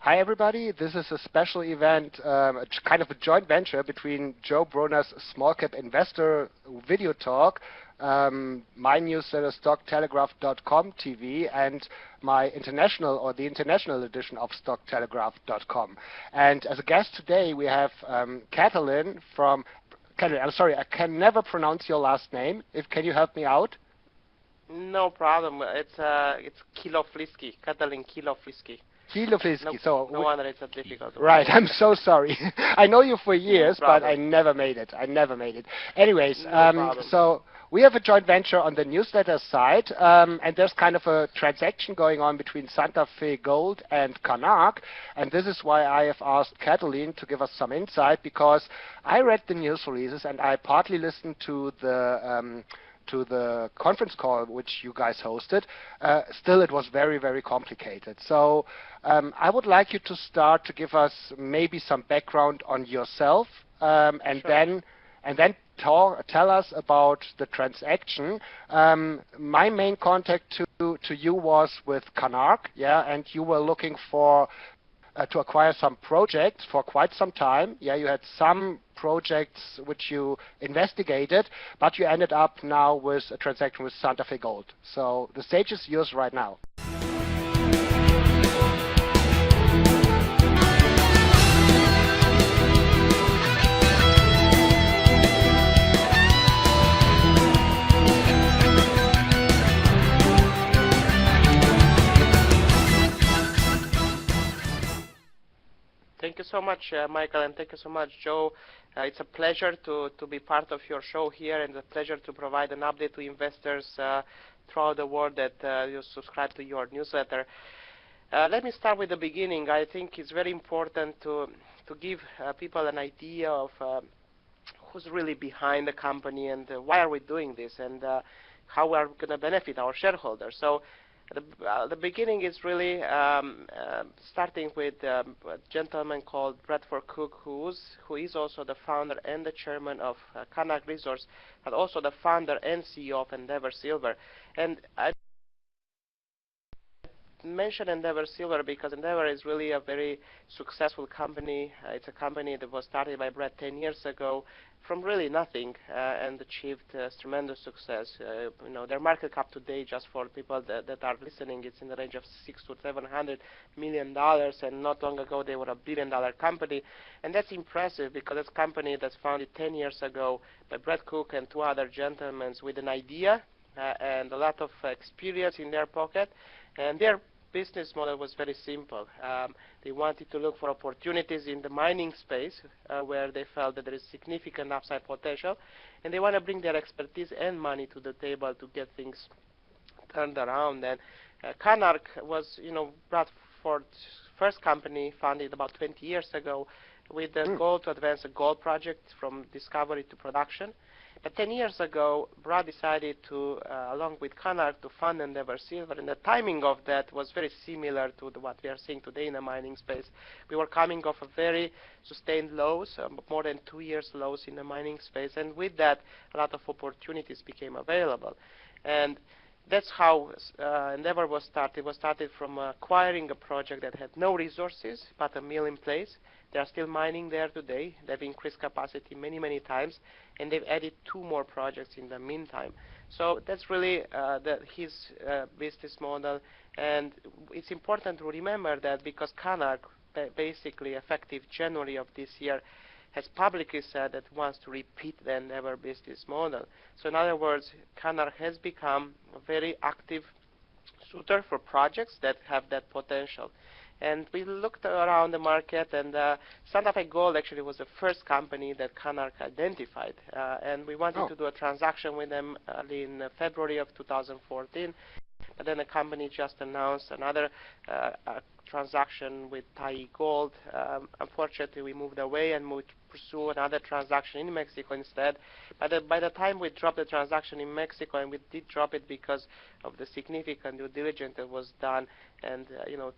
Hi everybody, this is a special event, kind of a joint venture between Joe Brunner's Small Cap Investor video talk, my newsletter Stock-Telegraph.com TV, and my international, or the international edition of Stock-Telegraph.com. And as a guest today we have Catalin from, I'm sorry, I can never pronounce your last name. Can you help me out? No problem. It's Chiloflischi, Catalin Chiloflischi. Chiloflischi. No wonder it's a difficult one. Right, I'm so sorry. I know you for years, No but problem. I never made it. Anyways, No problem. so we have a joint venture on the newsletter side, and there's kind of a transaction going on between Santa Fe Gold and Canarc, and this is why I have asked Catalin to give us some insight, because I read the news releases and I partly listened to the conference call which you guys hosted. Still, it was very, very complicated. So I would like you to start to give us maybe some background on yourself, and Sure. then tell us about the transaction. My main contact to you was with Canarc, yeah, and you were looking for to acquire some projects for quite some time. Yeah, you had some projects which you investigated, but you ended up now with a transaction with Santa Fe Gold. So the stage is yours right now. Thank you so much, Michael, and thank you so much, Joe. It's a pleasure to be part of your show here, and a pleasure to provide an update to investors throughout the world that you subscribe to your newsletter. Let me start with the beginning. I think it's very important to give people an idea of who's really behind the company, and why are we doing this, and how we are going to benefit our shareholders. So the beginning is really starting with a gentleman called Bradford Cook, who is also the founder and the chairman of Canarc Resource, but also the founder and CEO of Endeavor Silver. And I mention Endeavor Silver because Endeavor is really a very successful company. It's a company that was started by Brad 10 years ago from really nothing, and achieved tremendous success. You know, their market cap today, just for people that are listening, it's in the range of $600 to $700 million, and not long ago they were a billion-dollar company. And that's impressive because it's a company that's founded 10 years ago by Brad Cook and two other gentlemen with an idea and a lot of experience in their pocket, and their business model was very simple. They wanted to look for opportunities in the mining space where they felt that there is significant upside potential, and they want to bring their expertise and money to the table to get things turned around. And Canarc was, Bradford's first company, founded about 20 years ago, with the goal to advance a gold project from discovery to production. But 10 years ago, Brad decided to, along with Canarc, to fund Endeavor Silver, and the timing of that was very similar to what we are seeing today in the mining space. We were coming off a very sustained lows, more than 2 years lows in the mining space, and with that, a lot of opportunities became available. And that's how Endeavor was started. It was started from acquiring a project that had no resources, but a mill in place. They are still mining there today. They've increased capacity many, many times, and they've added 2 more projects in the meantime. So that's really his business model, and it's important to remember that because Canarc, basically effective January of this year, has publicly said that it wants to repeat the Endeavor business model. So in other words, Canarc has become a very active suitor for projects that have that potential. And we looked around the market, and Santa Fe Gold actually was the first company that Canarc identified. And we wanted to do a transaction with them in February of 2014. But then the company just announced another transaction with Thai Gold. Unfortunately, we moved away and moved to pursue another transaction in Mexico instead. By the time we dropped the transaction in Mexico, and we did drop it because of the significant due diligence that was done, and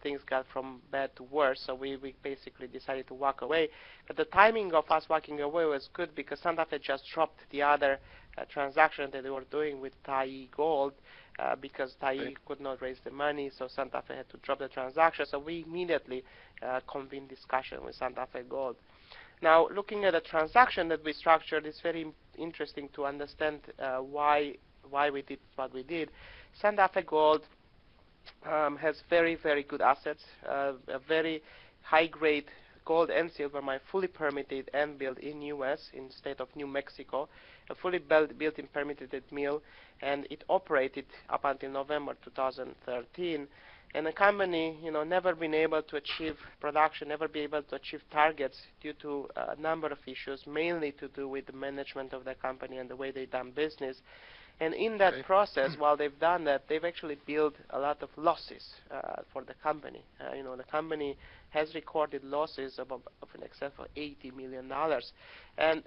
things got from bad to worse, so we basically decided to walk away. But the timing of us walking away was good because Santa Fe just dropped the other transaction that they were doing with Thai Gold, because TAI could not raise the money, so Santa Fe had to drop the transaction. So we immediately convened discussion with Santa Fe Gold. Now, looking at the transaction that we structured, it's very interesting to understand why we did what we did. Santa Fe Gold has very, very good assets, a very high-grade gold and silver mine, fully permitted and built in U.S., in state of New Mexico, a fully built and permitted mill, and it operated up until November 2013. And the company, never been able to achieve production, never been able to achieve targets due to a number of issues, mainly to do with the management of the company and the way they've done business. And in that process, while they've done that, they've actually built a lot of losses for the company. The company has recorded losses of an excess of $80 million. And,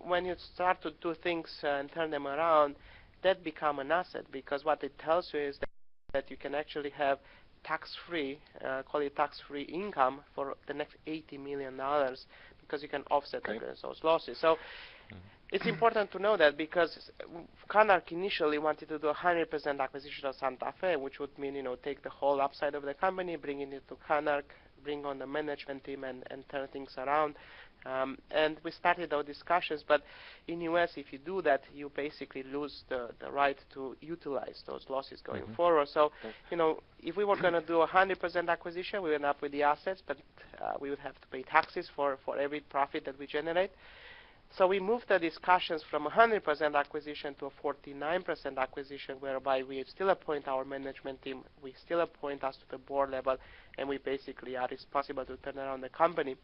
when you start to do things and turn them around, that become an asset, because what it tells you is that you can actually have tax-free, call it tax-free income for the next $80 million, because you can offset against those losses. So it's important to know that, because Canarc initially wanted to do 100% acquisition of Santa Fe, which would mean, take the whole upside of the company, bringing it to Canarc, bring on the management team, and turn things around. And we started our discussions, but in US, if you do that, you basically lose the right to utilize those losses going forward. So, if we were going to do 100% acquisition, we would end up with the assets, but we would have to pay taxes for every profit that we generate. So we moved the discussions from 100% acquisition to a 49% acquisition, whereby we still appoint our management team, we still appoint us to the board level, and we basically are responsible to turn around the company.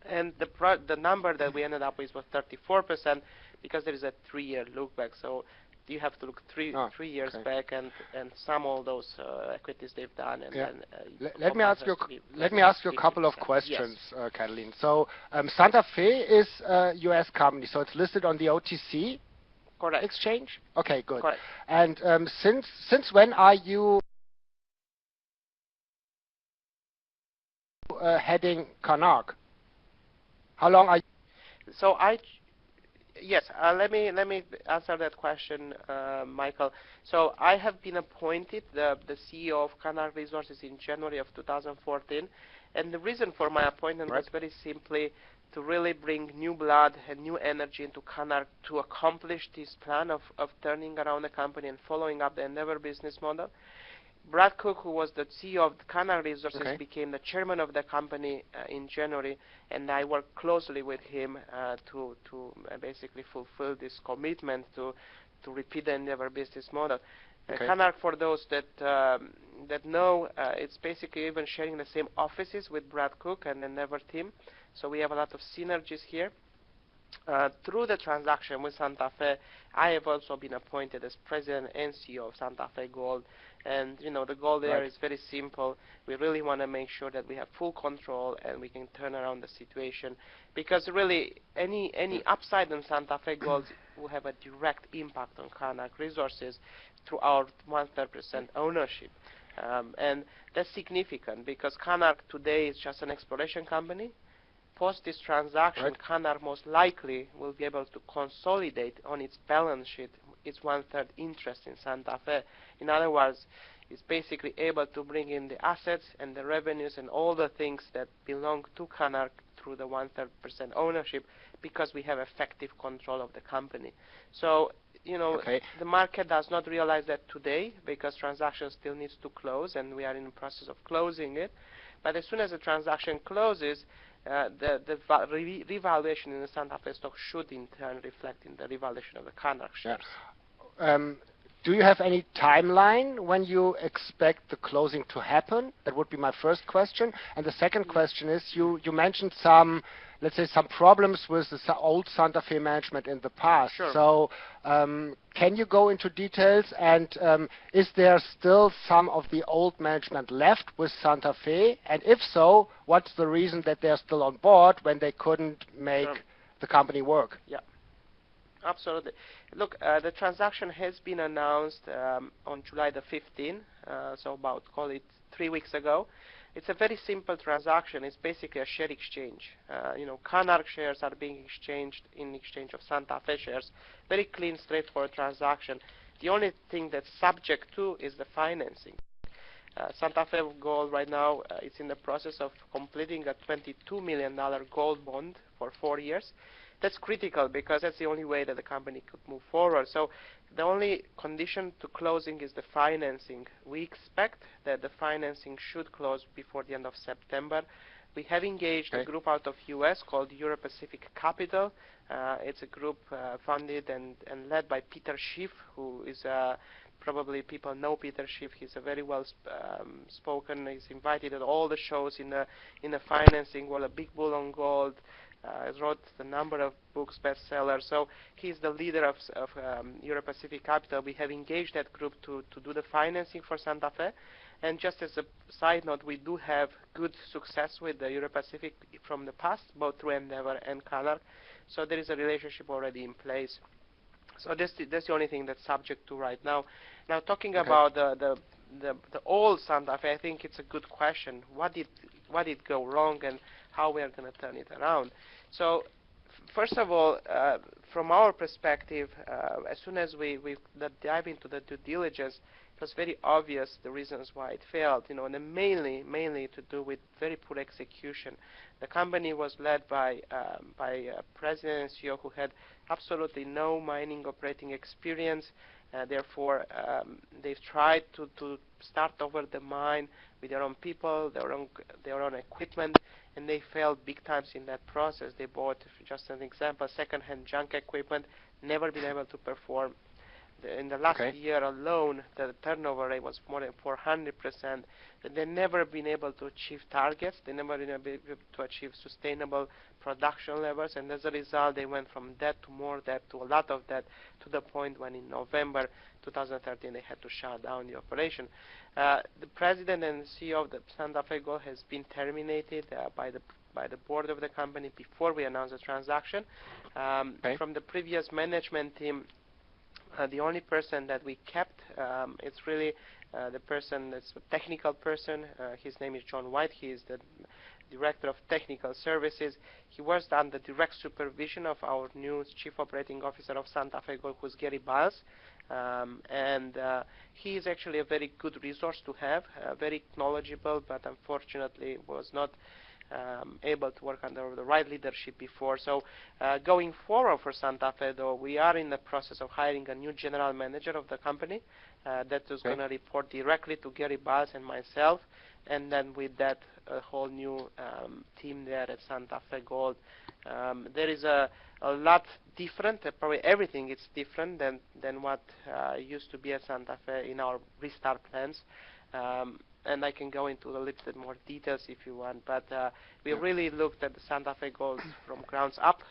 And the number that we ended up with was 34%, because there is a 3-year look back. So you have to look three years back and sum all those equities they've done. And then, let me ask you a couple of questions, Catalin. So Santa Fe is a U.S. company, so it's listed on the OTC exchange? Okay, good. Correct. And since when are you heading Canarc? How long are you? So yes, let me answer that question, Michael. So I have been appointed the CEO of Canarc Resources in January of 2014, and the reason for my appointment was very simply to really bring new blood and new energy into Canarc to accomplish this plan of turning around the company and following up the Endeavor business model. Brad Cook, who was the CEO of Canarc Resources, became the chairman of the company in January, and I worked closely with him to basically fulfill this commitment to repeat the Endeavor business model. Canarc, for those that know, it's basically even sharing the same offices with Brad Cook and the Endeavor team, so we have a lot of synergies here. Through the transaction with Santa Fe, I have also been appointed as president and CEO of Santa Fe Gold. And the goal there is very simple. We really want to make sure that we have full control and we can turn around the situation, because really any upside on Santa Fe Gold will have a direct impact on Canarc Resources through our 1/3% ownership. And that's significant, because Canarc today is just an exploration company. Post this transaction, Canarc most likely will be able to consolidate on its balance sheet its 1/3 interest in Santa Fe. In other words, it's basically able to bring in the assets and the revenues and all the things that belong to Canarc through the 1/3% ownership, because we have effective control of the company. So, the market does not realize that today, because transaction still needs to close, and we are in the process of closing it. But as soon as the transaction closes, the revaluation in the Santa Fe stock should in turn reflect in the revaluation of the Canarc shares. Do you have any timeline when you expect the closing to happen? That would be my first question. And the second question is, you mentioned some, let's say, some problems with the old Santa Fe management in the past. Sure. So can you go into details, and is there still some of the old management left with Santa Fe? And if so, what's the reason that they're still on board when they couldn't make the company work? Yeah. Absolutely. Look, the transaction has been announced on July the 15th, so about, call it 3 weeks ago. It's a very simple transaction. It's basically a share exchange. Canarc shares are being exchanged in exchange of Santa Fe shares. Very clean, straightforward transaction. The only thing that's subject to is the financing. Santa Fe Gold right now is in the process of completing a $22 million gold bond for 4 years. That's critical because that's the only way that the company could move forward. So the only condition to closing is the financing. We expect that the financing should close before the end of September. We have engaged a group out of US called Euro-Pacific Capital. It's a group funded and led by Peter Schiff, who is probably people know Peter Schiff. He's a very well spoken. He's invited at all the shows in the financing world, a big bull on gold. He wrote a number of books, bestsellers. So he's the leader of Euro-Pacific Capital. We have engaged that group to do the financing for Santa Fe. And just as a side note, we do have good success with the Euro-Pacific from the past, both through Endeavor and Canarc. So there is a relationship already in place. So that's the only thing that's subject to right now. Now talking about the old Santa Fe, I think it's a good question. What did go wrong and how we are going to turn it around? So first of all, from our perspective, as soon as we dive into the due diligence, it was very obvious the reasons why it failed, and mainly to do with very poor execution. The company was led by a president and CEO who had absolutely no mining operating experience. Therefore, they've tried to start over the mine with their own people, their own equipment, and they failed big times in that process. They bought, just an example, second-hand junk equipment, never been able to perform. In the last year alone, the turnover rate was more than 400%. They've never been able to achieve targets. They never been able to achieve sustainable production levels, and as a result, they went from debt to more debt to a lot of debt, to the point when in November 2013 they had to shut down the operation. The president and CEO of the Santa Fe Gold has been terminated by the board of the company before we announced the transaction. From the previous management team, the only person that we kept, it's really the person that's a technical person. His name is John White. He is the Director of Technical Services. He was under direct supervision of our new Chief Operating Officer of Santa Fe Gold, who's Gary Biles. He is actually a very good resource to have, very knowledgeable, but unfortunately was not able to work under the right leadership before. So going forward for Santa Fe, though, we are in the process of hiring a new general manager of the company that is going to report directly to Gary Biles and myself, and then with that, a whole new team there at Santa Fe Gold. There is a lot different, probably everything is different than what used to be at Santa Fe in our restart plans. And I can go into a little bit more details if you want, but we really looked at the Santa Fe Gold from grounds up,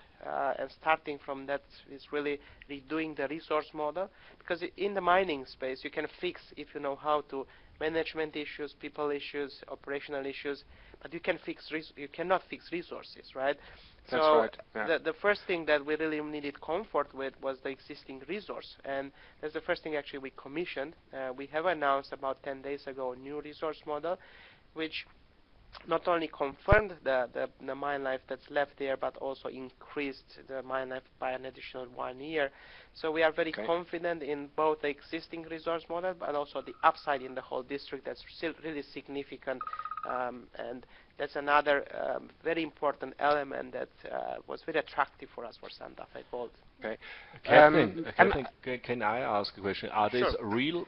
and starting from that is really redoing the resource model, because in the mining space you can fix, if you know how to, management issues, people issues, operational issues, but you cannot fix resources, right? That's so right. Yeah. The first thing that we really needed comfort with was the existing resource, and that's the first thing actually we commissioned. We have announced about 10 days ago a new resource model, which not only confirmed the mine life that's left there, but also increased the mine life by an additional 1 year. So we are very confident in both the existing resource model, but also the upside in the whole district that's still really significant. And that's another very important element that was very attractive for us for Santa Fe Gold. Okay. Catalin, can I ask a question? Are these real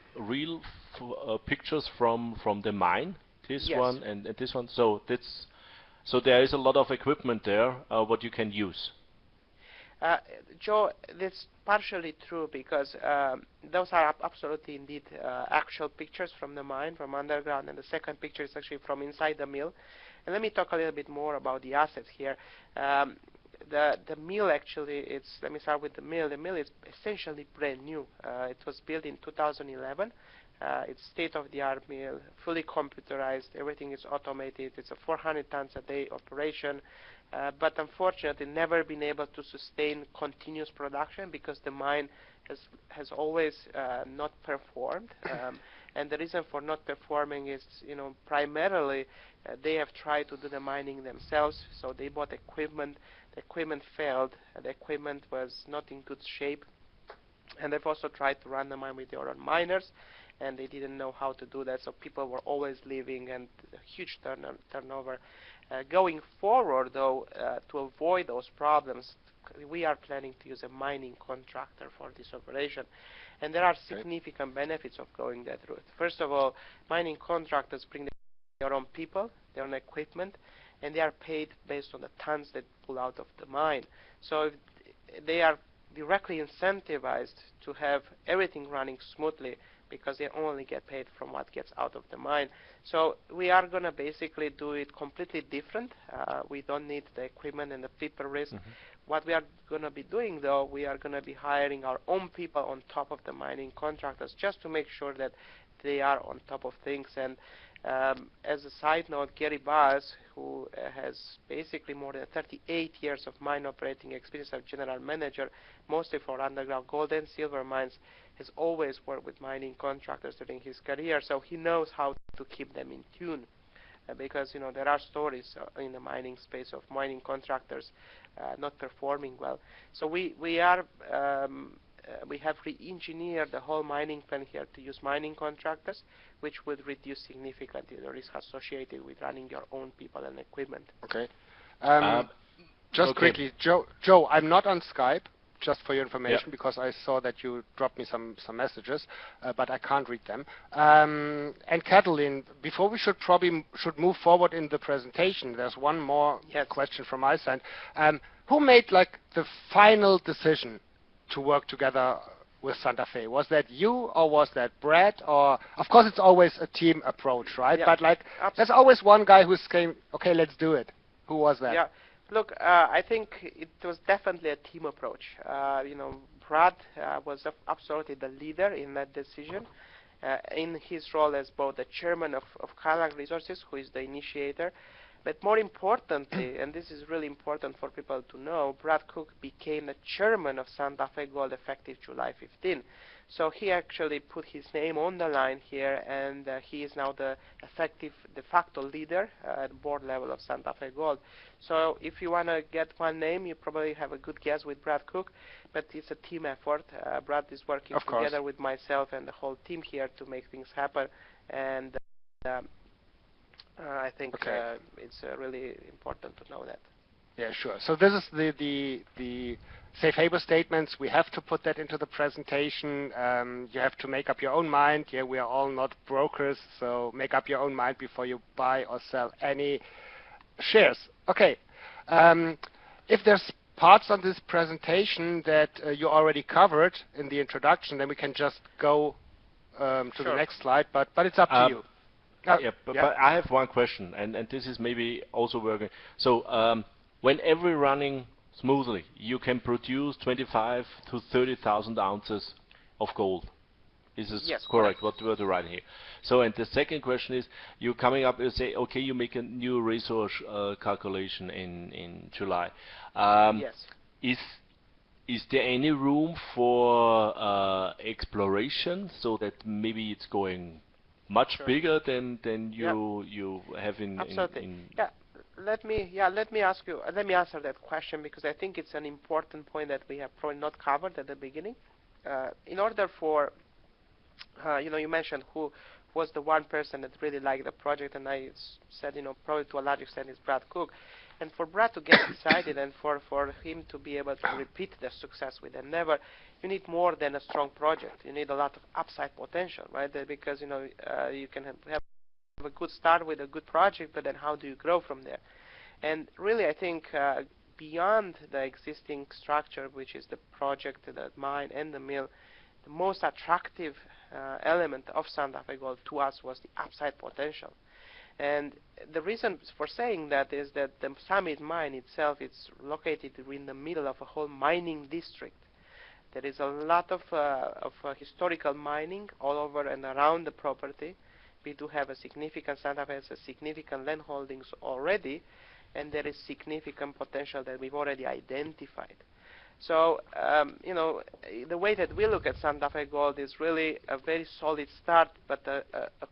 pictures from the mine? This one and this one. So there is a lot of equipment there. What you can use. Joe, that's partially true, because those are absolutely indeed actual pictures from the mine, from underground, and the second picture is actually from inside the mill. And let me talk a little bit more about the assets here. The mill actually, let me start with the mill. The mill is essentially brand new. It was built in 2011. It's state-of-the-art mill, fully computerized. Everything is automated. It's a 400 tons a day operation, but unfortunately never been able to sustain continuous production because the mine has always not performed. And the reason for not performing is, primarily they have tried to do the mining themselves. So they bought equipment. The equipment failed. The equipment was not in good shape. And they've also tried to run the mine with their own miners, and they didn't know how to do that, so people were always leaving, and a huge turnover. Going forward, though, to avoid those problems, we are planning to use a mining contractor for this operation. And there are significant benefits of going that route. First of all, mining contractors bring their own people, their own equipment, and they are paid based on the tons they pull out of the mine. So if they are directly incentivized to have everything running smoothly, because they only get paid from what gets out of the mine. So we are going to basically do it completely different. We don't need the equipment and the people risk. What we are going to be doing, though, we are going to be hiring our own people on top of the mining contractors, just to make sure that they are on top of things. And as a side note, Gary Baz, who has basically more than 38 years of mine operating experience as general manager, mostly for underground gold and silver mines, has always worked with mining contractors during his career, so he knows how to keep them in tune. Because there are stories in the mining space of mining contractors not performing well. So we have re-engineered the whole mining plan here to use mining contractors, which would reduce significantly the risk associated with running your own people and equipment. Okay. Just quickly, Joe, I'm not on Skype, just for your information, because I saw that you dropped me some messages, but I can't read them. And Catalin, before we should move forward in the presentation, there's one more question from my side. Who made the final decision to work together with Santa Fe? Was that you, or was that Brad? Or of course, it's always a team approach, right? Yeah, but there's always one guy who's saying, "Okay, let's do it." Who was that? Yeah. Look, I think it was definitely a team approach. Brad was absolutely the leader in that decision, in his role as both the chairman of Canarc Resources, who is the initiator, but more importantly, and this is really important for people to know, Brad Cook became the chairman of Santa Fe Gold effective July 15. So he actually put his name on the line here, and he is now the effective de facto leader at board level of Santa Fe Gold. So if you want to get one name, you probably have a good guess with Brad Cook, but it's a team effort. Brad is working together with myself and the whole team here to make things happen, and I think it's really important to know that. Yeah, sure. So this is the safe harbor statements. We have to put that into the presentation. You have to make up your own mind. Yeah, we are all not brokers, so make up your own mind before you buy or sell any shares. Okay. If there's parts on this presentation that you already covered in the introduction, then we can just go to the next slide. But it's up to you. But I have one question, and this is maybe also working. So when every running smoothly, you can produce 25 to 30,000 ounces of gold. Is this correct? What we're writing here. So, and the second question is, you're coming up and say, okay, you make a new resource calculation in July. Yes. Is there any room for exploration, so that maybe it's going much bigger than you have in? Absolutely. Let me answer that question, because I think it's an important point that we have probably not covered at the beginning. In order for you mentioned who was the one person that really liked the project, and I said, probably to a large extent is Brad Cook. And for Brad to get excited and for him to be able to repeat the success with Endeavor, you need more than a strong project. You need a lot of upside potential, right? Because you can have a good start with a good project, but then how do you grow from there? And really, I think beyond the existing structure, which is the project, the mine, and the mill, the most attractive element of Santa Fe Gold to us was the upside potential. And the reason for saying that is that the Summit mine itself is located in the middle of a whole mining district. There is a lot of historical mining all over and around the property. We do have a significant, Santa Fe has a significant land holdings already, and there is significant potential that we've already identified. So, the way that we look at Santa Fe Gold is really a very solid start, but a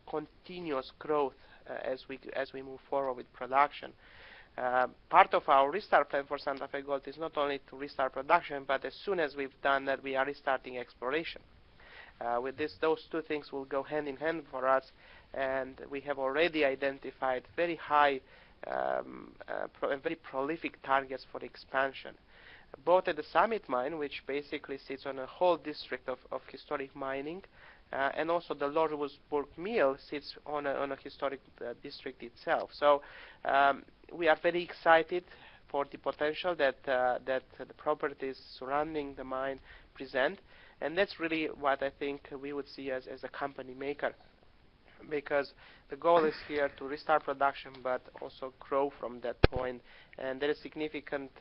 continuous growth as we move forward with production. Part of our restart plan for Santa Fe Gold is not only to restart production, but as soon as we've done that, we are restarting exploration. With this, those two things will go hand in hand for us, and we have already identified very high and very prolific targets for expansion, both at the Summit mine, which basically sits on a whole district of historic mining, and also the LORDSBURG mill sits on a historic district itself. So we are very excited for the potential that the properties surrounding the mine present, and that's really what I think we would see as a company maker, because the goal is here to restart production but also grow from that point. And there is significant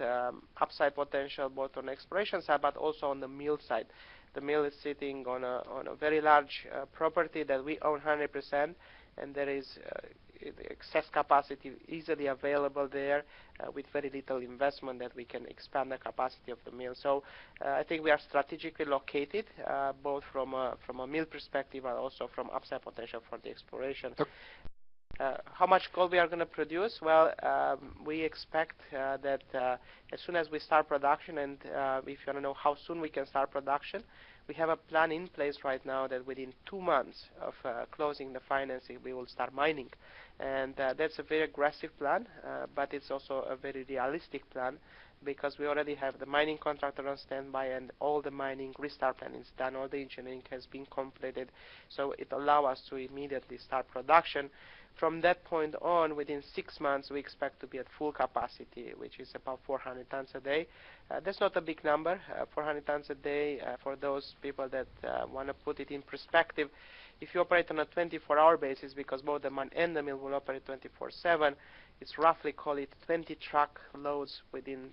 upside potential both on the exploration side but also on the mill side. The mill is sitting on a very large property that we own 100%, and there is excess capacity easily available there with very little investment that we can expand the capacity of the mill. So I think we are strategically located both from a mill perspective and also from upside potential for the exploration. How much gold we are going to produce? Well, we expect that as soon as we start production, and if you want to know how soon we can start production, we have a plan in place right now that within 2 months of closing the financing, we will start mining. And that's a very aggressive plan, but it's also a very realistic plan, because we already have the mining contractor on standby and all the mining restart plan is done, all the engineering has been completed, so it allows us to immediately start production. From that point on, within 6 months, we expect to be at full capacity, which is about 400 tons a day. That's not a big number, 400 tons a day. For those people that want to put it in perspective, if you operate on a 24-hour basis, because both the mine and the mill will operate 24/7, it's roughly, call it 20 truck loads within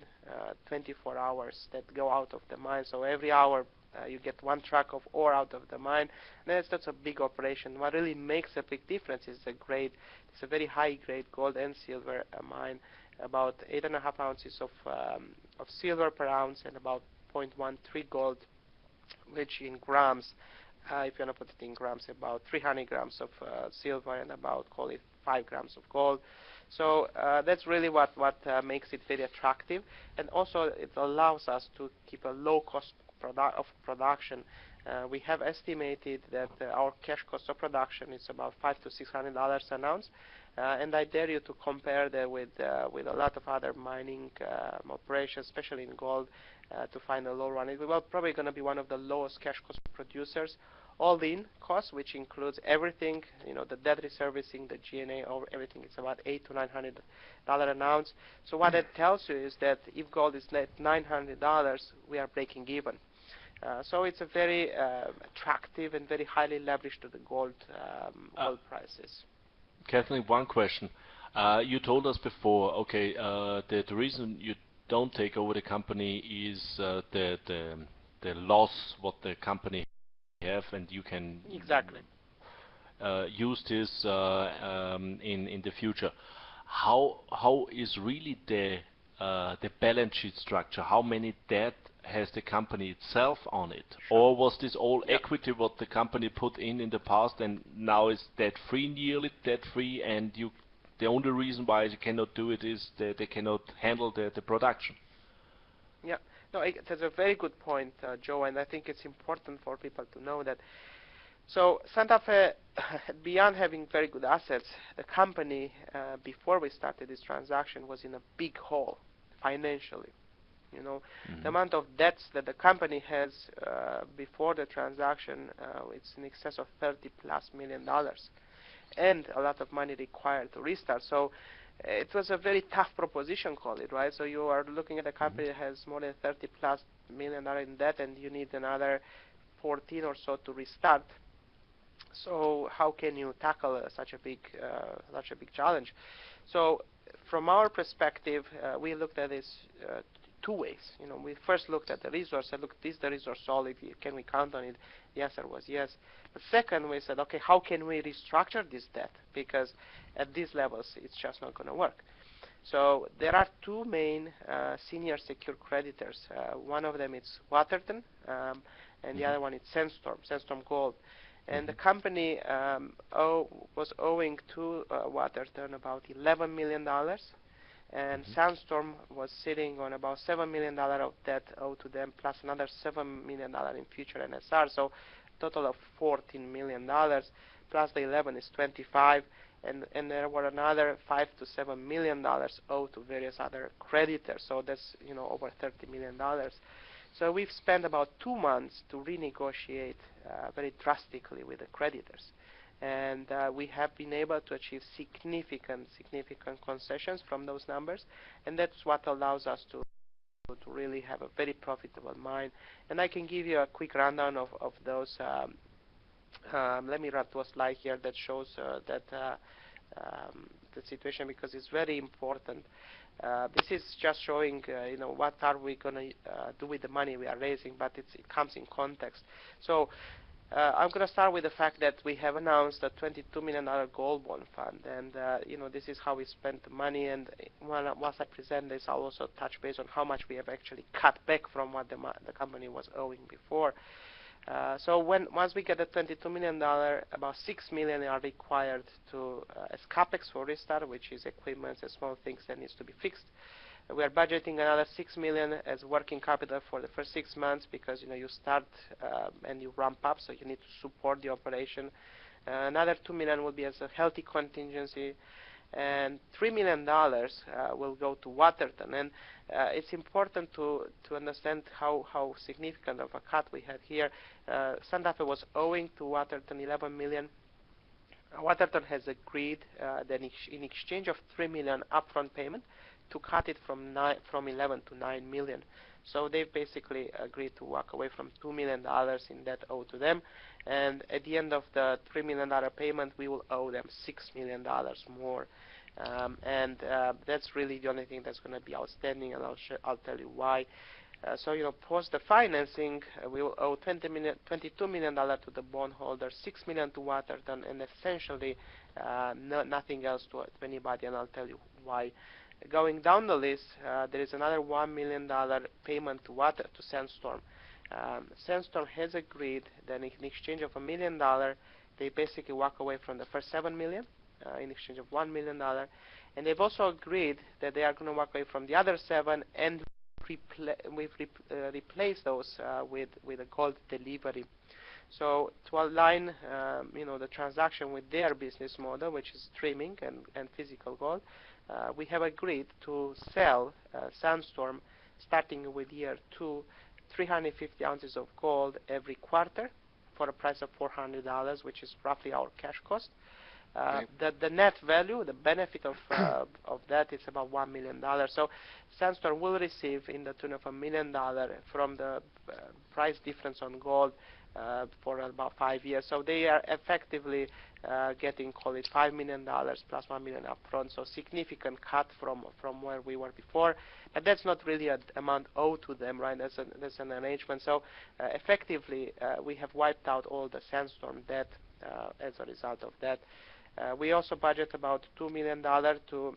24 hours that go out of the mine. So every hour you get 1 truck of ore out of the mine. That's a big operation. What really makes a big difference is the grade. It's a very high grade gold and silver mine, about 8.5 ounces of silver per ounce and about 0.13 gold, which in grams, if you want to put it in grams, about 300 grams of silver and about, call it 5 grams of gold. So that's really what makes it very attractive, and also it allows us to keep a low cost of production. We have estimated that our cash cost of production is about $500 to $600 an ounce, and I dare you to compare that with a lot of other mining operations, especially in gold, to find a low one. We're probably going to be one of the lowest cash cost producers, all-in cost, which includes everything, the debt reservicing, the G&A, everything. It's about $800 to $900 an ounce. So what that tells you is that if gold is at $900, we are breaking even. So it's a very attractive and very highly leveraged to the gold prices. Kathleen, one question. You told us before, okay, the reason you don't take over the company is the loss what the company have, and you can exactly use this in the future. How is really the balance sheet structure? How many debt has the company itself on it? Sure. Or was this all equity what the company put in the past, and now it's debt-free, nearly debt-free, and the only reason why you cannot do it is that they cannot handle the production? Yeah, no, that's a very good point, Joe, and I think it's important for people to know that. So Santa Fe, beyond having very good assets, the company, before we started this transaction, was in a big hole financially. The amount of debts that the company has before the transaction, it's in excess of $30+ million, and a lot of money required to restart. So it was a very tough proposition, call it, right? So you are looking at a company that has more than $30+ million in debt, and you need another 14 or so to restart. So how can you tackle such a big challenge? So from our perspective, we looked at this 2 ways. We first looked at the resource. I looked, is the resource solid? Can we count on it? The answer was yes. But second, we said, okay, how can we restructure this debt? Because at these levels, it's just not going to work. So there are 2 main senior secured creditors. One of them is Waterton, and the other one is Sandstorm Gold. And the company was owing to Waterton about $11 million. And Sandstorm was sitting on about $7 million of debt owed to them, plus another $7 million in future NSR, so total of $14 million, plus the 11 is 25, and there were another $5 to $7 million owed to various other creditors, so that's over $30 million. So we've spent about 2 months to renegotiate very drastically with the creditors. And we have been able to achieve significant concessions from those numbers, and that's what allows us to really have a very profitable mine. And I can give you a quick rundown of those. Let me run to a slide here that shows the situation, because it's very important. This is just showing, what are we going to do with the money we are raising, but it comes in context. So I'm going to start with the fact that we have announced a $22 million gold bond fund, and this is how we spent the money. And once I present this, I'll also touch base on how much we have actually cut back from what the company was owing before. So once we get the $22 million, about $6 million are required as capex for restart, which is equipment and small things that needs to be fixed. We are budgeting another $6 million as working capital for the first 6 months, because you start and you ramp up, so you need to support the operation. Another $2 million will be as a healthy contingency, and $3 million will go to Waterton. And it's important to understand how significant of a cut we had here. Santa Fe was owing to Waterton $11 million. Waterton has agreed that in exchange of $3 million upfront payment, to cut it from 11 to $9 million. So they basically agreed to walk away from $2 million in debt owed to them, and at the end of the $3 million payment, we will owe them $6 million more. That's really the only thing that's going to be outstanding, and I'll tell you why. So post the financing, we will owe $22 million to the bondholders, $6 million to Waterton, and essentially nothing else to anybody, and I'll tell you why. Going down the list, there is another $1 million payment to Sandstorm. Sandstorm has agreed that in exchange of $1 million, they basically walk away from the first $7 million in exchange of $1 million, and they've also agreed that they are going to walk away from the other 7, and we've replaced those with a gold delivery. So to align, the transaction with their business model, which is streaming and physical gold, we have agreed to sell Sandstorm, starting with year 2, 350 ounces of gold every quarter for a price of $400, which is roughly our cash cost. The net value, the benefit of that is about $1 million. So Sandstorm will receive in the tune of $1 million from the price difference on gold for about 5 years. So they are effectively getting, call it $5 million plus $1 million upfront. So significant cut from where we were before. But that's not really an amount owed to them, right? That's an arrangement. So effectively, we have wiped out all the Sandstorm debt as a result of that. We also budget about $2 million to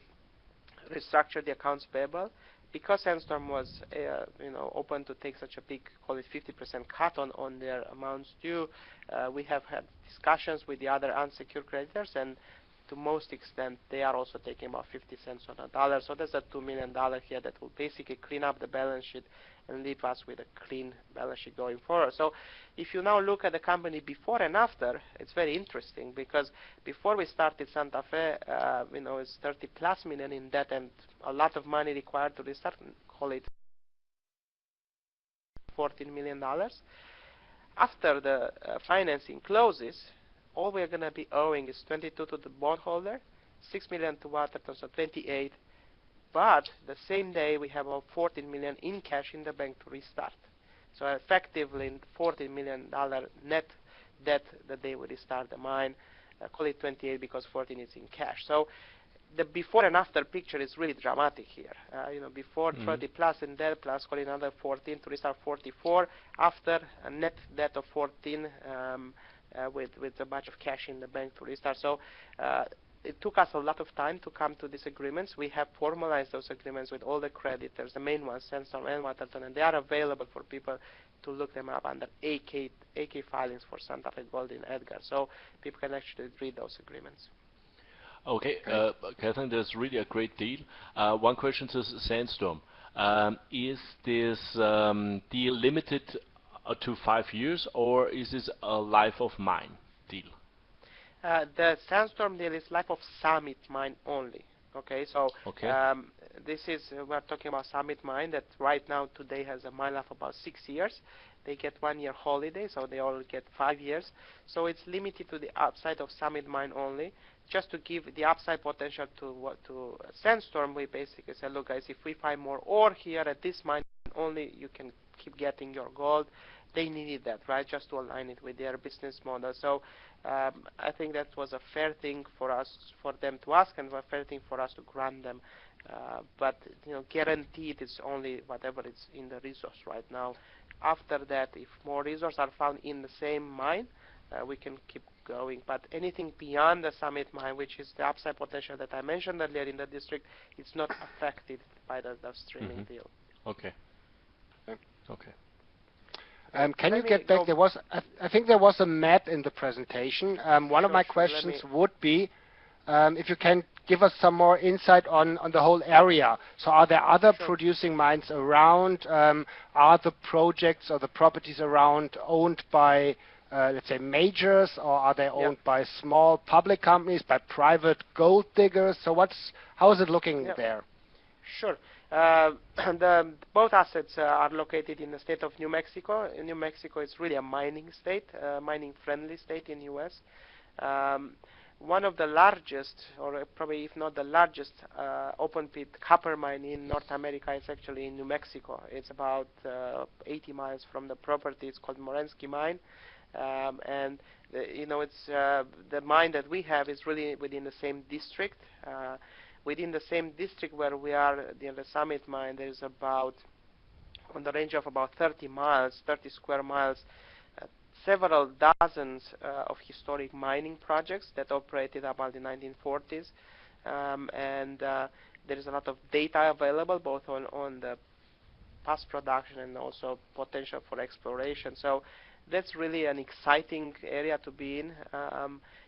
restructure the accounts payable. Because Sandstorm was open to take such a big, call it 50% cut on their amounts due, we have had discussions with the other unsecured creditors, and to most extent they are also taking about 50 cents on a dollar. So there's a $2 million here that will basically clean up the balance sheet and leave us with a clean balance sheet going forward. So if you now look at the company before and after, it's very interesting, because before we started Santa Fe, it's 30 plus million in debt and a lot of money required to restart, call it $14 million. After the financing closes, all we're going to be owing is 22 to the bondholder, 6 million to Waterton, so 28. But the same day we have about 14 million in cash in the bank to restart. So effectively $14 million net debt the day we restart the mine. Call it 28 because 14 is in cash. So the before and after picture is really dramatic here. Before 30 plus in debt, plus call it another 14 to restart 44. After a net debt of 14 with a bunch of cash in the bank to restart. So it took us a lot of time to come to these agreements. We have formalized those agreements with all the creditors, the main ones, Sandstorm and Waterton, and they are available for people to look them up under AK filings for Santa Fe Gold in Edgar. So people can actually read those agreements. Okay, Catherine, that's really a great deal. One question to Sandstorm. Is this deal limited to 5 years, or is this a life of mine deal? The Sandstorm deal is life of Summit Mine only. Okay, so this is, we're talking about Summit Mine that right now today has a mine life of about 6 years. They get 1 year holiday, so they all get 5 years. So it's limited to the upside of Summit Mine only. Just to give the upside potential to Sandstorm, we basically say, look guys, if we find more ore here at this mine only, you can keep getting your gold. They needed that, right, just to align it with their business model. So I think that was a fair thing for us, for them to ask, and a fair thing for us to grant them. But you know, guaranteed it's only whatever is in the resource right now. After that, if more resources are found in the same mine, we can keep going. But anything beyond the Summit Mine, which is the upside potential that I mentioned earlier in the district, it's not affected by the streaming deal. Okay. Okay. Can you get back? There was, I think, there was a map in the presentation. One of my questions would be if you can give us some more insight on the whole area. So, are there other producing mines around? Are the projects or the properties around owned by let's say majors, or are they owned by small public companies, by private gold diggers? So how is it looking there? Sure. Both assets are located in the state of New Mexico. New Mexico is really a mining state, mining-friendly state in U.S. One of the largest, or probably if not the largest, open-pit copper mine in North America is actually in New Mexico. It's about 80 miles from the property. It's called Morenski Mine. And you know, it's the mine that we have is really within the same district. Within the same district where we are, the Summit Mine, there's about, on the range of about 30 miles, 30 square miles, several dozens of historic mining projects that operated about the 1940s. And there is a lot of data available, both on the past production and also potential for exploration. So that's really an exciting area to be in.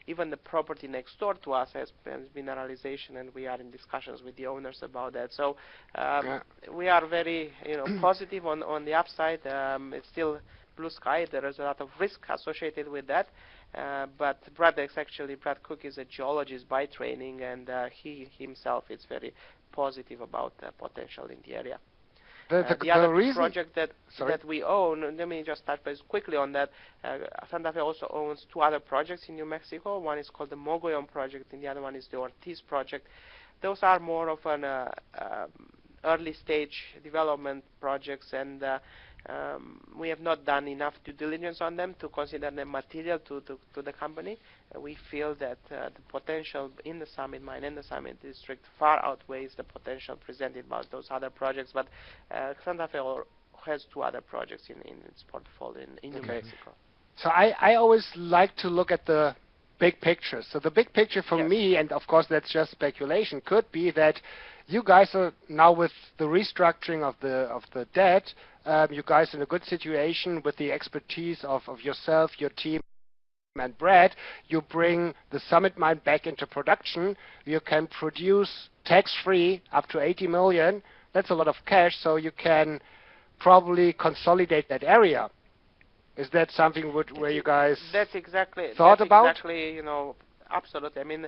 Even the property next door to us has mineralization, and we are in discussions with the owners about that. So we are very, positive on the upside. It's still blue sky. There is a lot of risk associated with that. But Brad Cook is a geologist by training, and he himself is very positive about the potential in the area. The other project that we own, let me just touch base quickly on that. Santa Fe also owns 2 other projects in New Mexico. One is called the MOGOLLON project, and the other one is the ORTIZ project. Those are more of an early stage development projects, and we have not done enough due diligence on them to consider them material to the company. We feel that the potential in the Summit Mine and the Summit District far outweighs the potential presented by those other projects. But Santa Fe has 2 other projects in its portfolio in New Mexico. So I always like to look at the big picture. So the big picture for me, and of course that's just speculation, could be that you guys are now, with the restructuring of the debt, you guys are in a good situation with the expertise of yourself, your team, and Brad. You bring the Summit Mine back into production. You can produce tax-free up to 80 million. That's a lot of cash, so you can probably consolidate that area. Is that something where you guys thought about? Exactly, absolutely. I mean,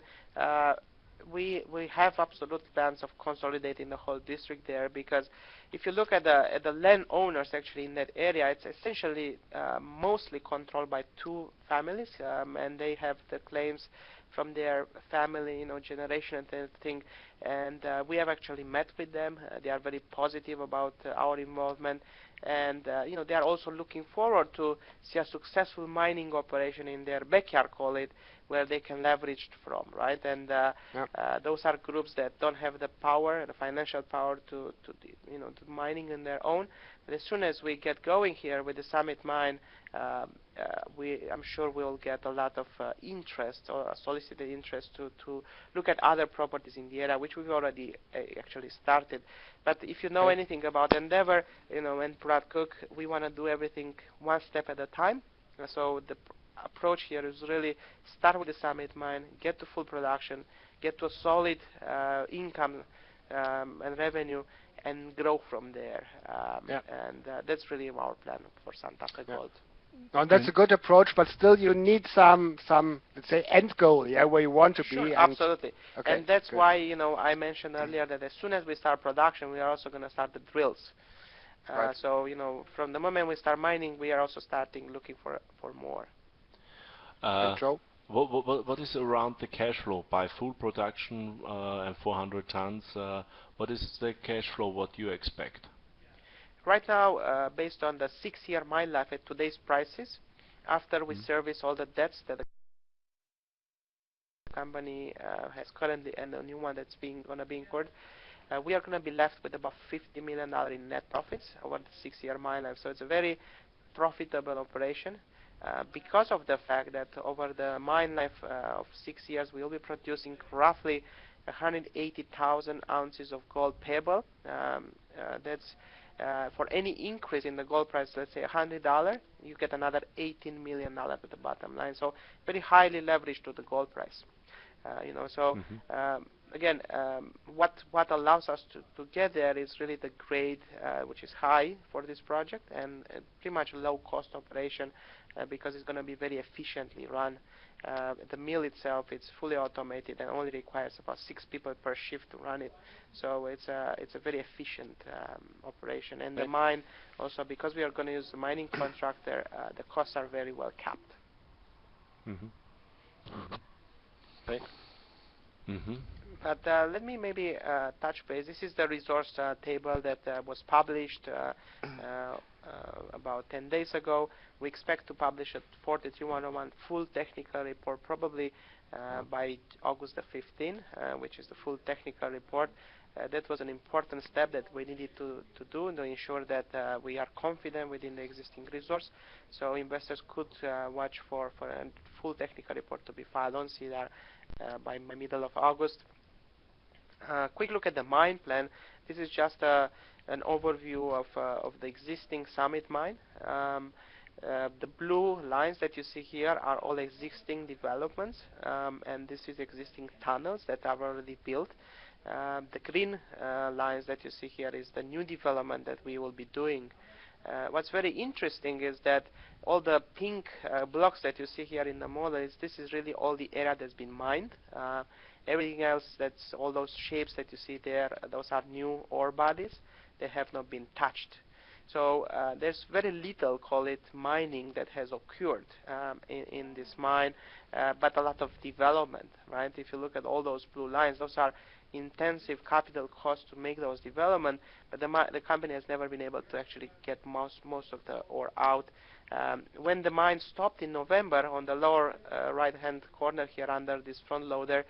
we have absolute plans of consolidating the whole district there, because if you look at the land owners actually in that area, it's essentially mostly controlled by 2 families, and they have the claims from their family, generation and everything. And we have actually met with them. They are very positive about our involvement, and they are also looking forward to see a successful mining operation in their backyard, call it, where they can leverage from, right? And those are groups that don't have the power, the financial power to do mining in their own. But as soon as we get going here with the Summit Mine, I'm sure we'll get a lot of interest, or solicited interest, to look at other properties in the area, which we've already actually started. But if you know anything about Endeavor, and Brad Cook, we want to do everything one step at a time. So the approach here is really start with the Summit Mine, get to full production, get to a solid income and revenue, and grow from there. And that's really our plan for Santa Fe Gold. And that's a good approach, but still you need some let's say end goal, where you want to be. Absolutely. Okay, and that's why I mentioned earlier that as soon as we start production, we are also going to start the drills. So from the moment we start mining, we are also starting looking for more. Joe? What is around the cash flow by full production and 400 tons? What is the cash flow what you expect? Right now, based on the 6-year mine life at today's prices, after we service all the debts that the company has currently and the new one that's going to be incurred, we are going to be left with about $50 million in net profits over the 6-year mine life. So it's a very profitable operation because of the fact that over the mine life of 6 years, we will be producing roughly 180,000 ounces of gold payable. That's for any increase in the gold price, let's say $100, you get another $18 million at the bottom line. So very highly leveraged to the gold price. Again, what allows us to get there is really the grade, which is high for this project, and pretty much low cost operation because it's going to be very efficiently run. The mill itself, it's fully automated and only requires about 6 people per shift to run it. So it's a very efficient operation. And the mine also, because we are going to use the mining contractor, the costs are very well capped. But let me maybe touch base. This is the resource table that was published about 10 days ago. We expect to publish a 43-101 full technical report probably by August the 15th, which is the full technical report. That was an important step that we needed to do to ensure that we are confident within the existing resource. So investors could watch for a full technical report to be filed on CDR by middle of August. Quick look at the mine plan. This is just an overview of the existing Summit mine. The blue lines that you see here are all existing developments, and this is existing tunnels that are already built. The green lines that you see here is the new development that we will be doing. What's very interesting is that all the pink blocks that you see here in the model, this is really all the area that's been mined. Everything else, that's all those shapes that you see there, those are new ore bodies. They have not been touched. So there's very little, call it, mining that has occurred in this mine, but a lot of development, right? If you look at all those blue lines, those are intensive capital costs to make those development, but the company has never been able to actually get most of the ore out. When the mine stopped in November, on the lower right-hand corner here under this front loader,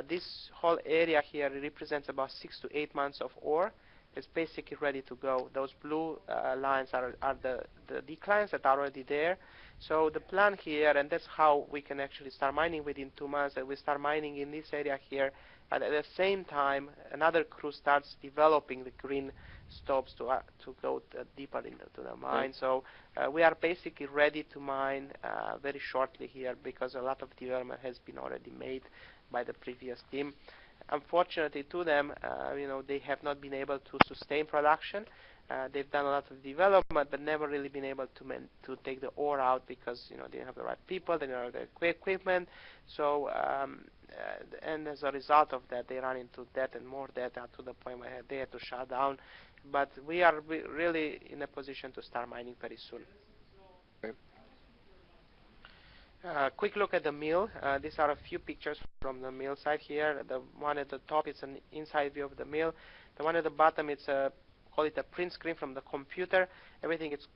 this whole area here represents about 6 to 8 months of ore. It's basically ready to go. Those blue lines are the declines that are already there. So the plan here, and that's how we can actually start mining within 2 months, that we start mining in this area here, and at the same time, another crew starts developing the green stopes to go deeper into the mine. So we are basically ready to mine very shortly here because a lot of development has been already made by the previous team. Unfortunately to them, they have not been able to sustain production. They've done a lot of development, but never really been able to take the ore out because they didn't have the right people, they didn't have the equipment. So, and as a result of that, they ran into debt and more debt to the point where they had to shut down. But we are really in a position to start mining very soon. Quick look at the mill. These are a few pictures from the mill site here. The one at the top is an inside view of the mill. The one at the bottom, it's call it a print screen from the computer. Everything is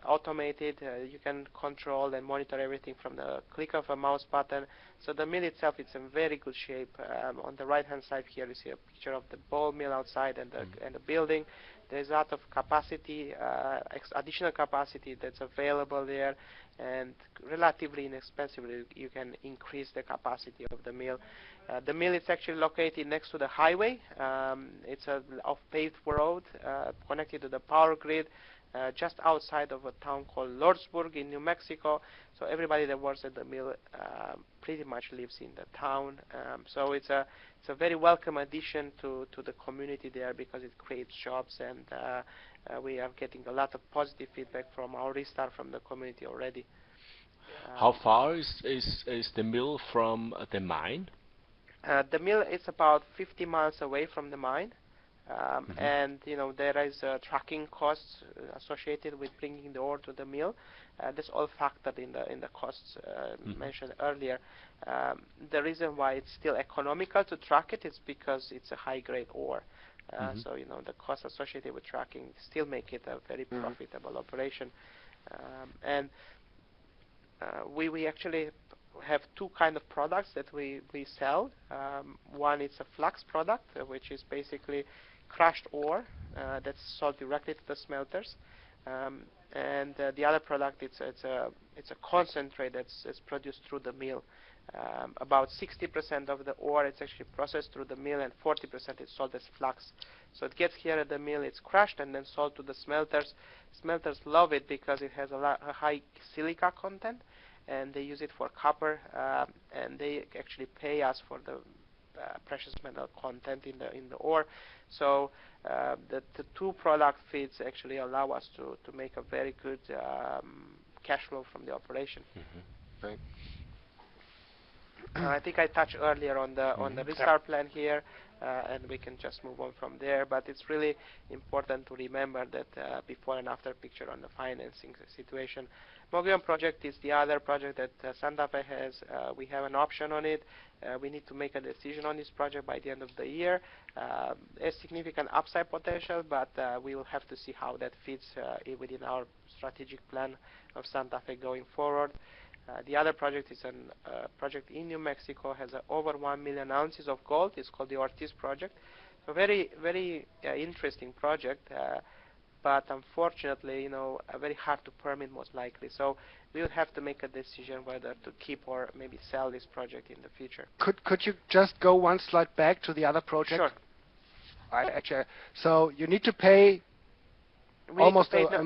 automated. You can control and monitor everything from the click of a mouse button. So the mill itself is in very good shape. On the right-hand side here, you see a picture of the ball mill outside and the building. There's a lot of capacity, additional capacity that's available there, and relatively inexpensively you can increase the capacity of the mill. The mill is actually located next to the highway. It's a off-paved road connected to the power grid. just outside of a town called LORDSBURG in New Mexico. So everybody that works at the mill pretty much lives in the town. So it's a very welcome addition to the community there, because it creates jobs, and we are getting a lot of positive feedback from our restart from the community already. How far is the mill from the mine? The mill is about 50 miles away from the mine. And there is trucking costs associated with bringing the ore to the mill. That's all factored in the costs mentioned earlier. The reason why it's still economical to truck it is because it's a high-grade ore. So the costs associated with trucking still make it a very profitable operation. And we actually have two kind of products that we sell. One is a flux product, which is basically crushed ore that's sold directly to the smelters, and the other product it's a concentrate that's produced through the mill. About 60% of the ore is actually processed through the mill, and 40% is sold as flux. So it gets here at the mill, it's crushed and then sold to the smelters. Smelters love it because it has a high silica content, and they use it for copper, and they actually pay us for the precious metal content in the ore. So the two product feeds actually allow us to make a very good cash flow from the operation. Right. I think I touched earlier on the restart plan here, and we can just move on from there. But it's really important to remember that before and after picture on the financing situation. MOGOLLON project is the other project that Santa Fe has. We have an option on it. We need to make a decision on this project by the end of the year. A significant upside potential, but we will have to see how that fits within our strategic plan of Santa Fe going forward. The other project is a project in New Mexico, has over 1 million ounces of gold. It's called the ORTIZ project. So very, very interesting project, but unfortunately, very hard to permit most likely. So we will have to make a decision whether to keep or maybe sell this project in the future. Could you just go one slide back to the other project? Sure. Actually, so you need to pay almost a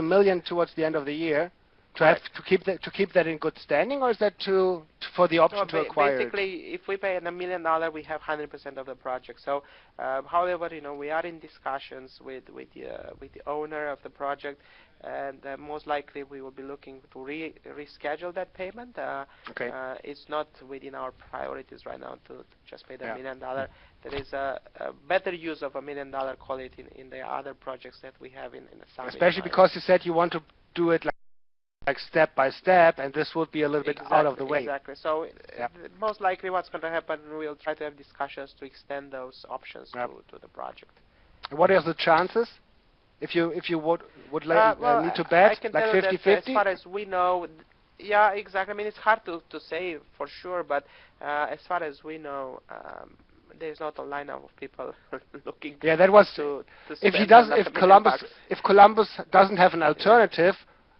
million towards the end of the year. To keep that in good standing, or is that for the option to acquire basically, if we pay $1 million, we have 100% of the project. So, however, we are in discussions with the owner of the project, and most likely we will be looking to reschedule that payment. It's not within our priorities right now to just pay the $1 million. There is a better use of $1 million, call it, in the other projects that we have in the summit. Especially because you said you want to do it like step by step, and this would be a little bit out of the way. Exactly. So most likely what's going to happen, we'll try to have discussions to extend those options to the project. What are the chances? If you would need to bet, I can like tell you 50-50? that as far as we know, yeah, exactly. I mean, it's hard to say for sure, but as far as we know, there's not a lineup of people looking. Yeah, that was to if Columbus doesn't have an alternative.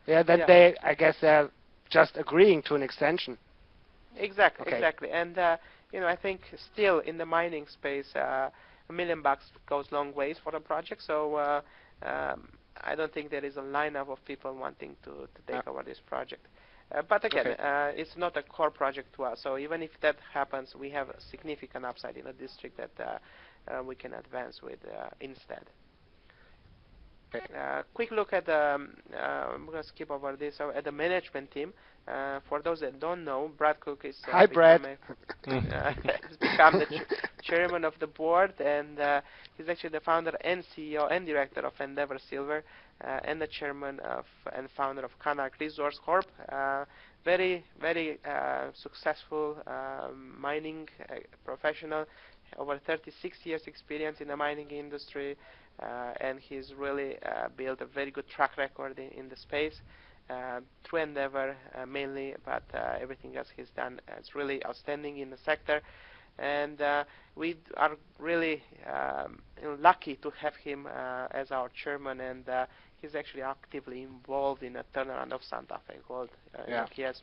Then I guess they're just agreeing to an extension. Exactly, exactly. And I think still in the mining space, $1 million goes long ways for a project. So I don't think there is a lineup of people wanting to take over this project. But again, it's not a core project to us. So even if that happens, we have a significant upside in the district that we can advance with instead. Quick look at I'm going to skip over this. So at the management team, for those that don't know, Brad Cook is Hi, Brad. has become the chairman of the board, and he's actually the founder and CEO and director of Endeavor Silver, and the chairman and founder of Canarc Resource Corp. Very, very successful mining professional, over 36 years experience in the mining industry. And he's really built a very good track record in the space through Endeavor mainly, but everything else he's done is really outstanding in the sector. And we are really lucky to have him as our chairman, and he's actually actively involved in a turnaround of Santa Fe Gold. Yeah. He has,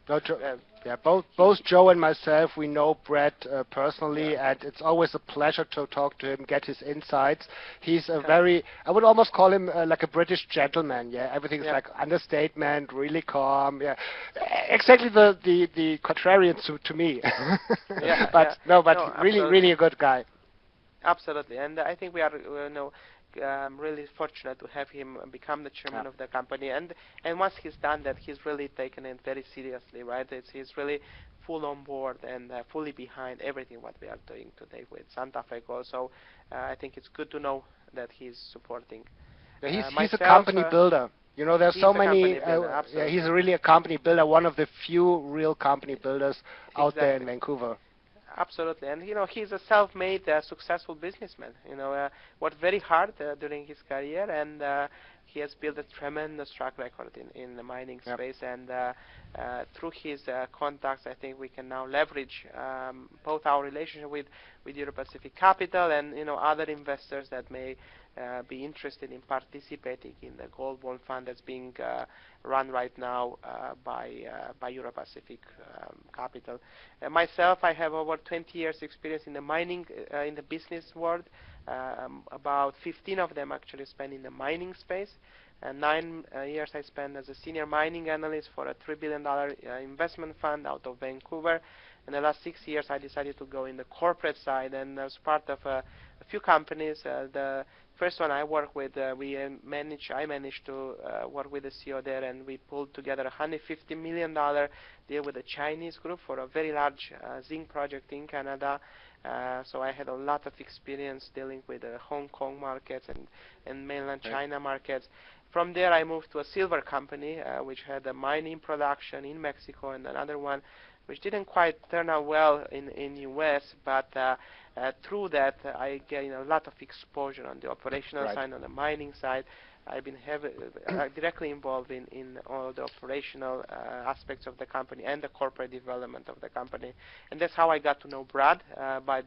yeah, both Joe and myself, we know Brad personally, and it's always a pleasure to talk to him, get his insights. He's a very, I would almost call him like a British gentleman. Yeah, everything's like understatement, really calm. Yeah, exactly the contrarian to me. But really a good guy. Absolutely, and I think we are really fortunate to have him become the chairman of the company, and once he's done that, he's really taken it very seriously, right? He's really full on board and fully behind everything what we are doing today with Santa Fe Gold. So I think it's good to know that he's supporting. Yeah, he's a company builder. You know, there's so many. Yeah, he's really a company builder. One of the few real company builders out there in Vancouver. Absolutely, and you know, he's a self-made, successful businessman. You know, worked very hard during his career, and he has built a tremendous track record in the mining space. And through his contacts, I think we can now leverage both our relationship with Euro-Pacific Capital and other investors that may be interested in participating in the gold bond fund that's being run right now by Euro-Pacific Capital. Myself, I have over 20 years experience in the mining, in the business world. About 15 of them actually spent in the mining space. 9 years I spent as a senior mining analyst for a $3 billion investment fund out of Vancouver. In the last 6 years, I decided to go in the corporate side, and as part of a few companies. The first one I worked with, I managed to work with the CEO there, and we pulled together a $150 million deal with a Chinese group for a very large zinc project in Canada. So I had a lot of experience dealing with the Hong Kong markets and mainland China markets. From there, I moved to a silver company, which had a mining production in Mexico, and another one which didn't quite turn out well in US, but through that, I gained a lot of exposure on the operational side, on the mining side. I've been directly involved in all the operational aspects of the company and the corporate development of the company, and that's how I got to know Brad by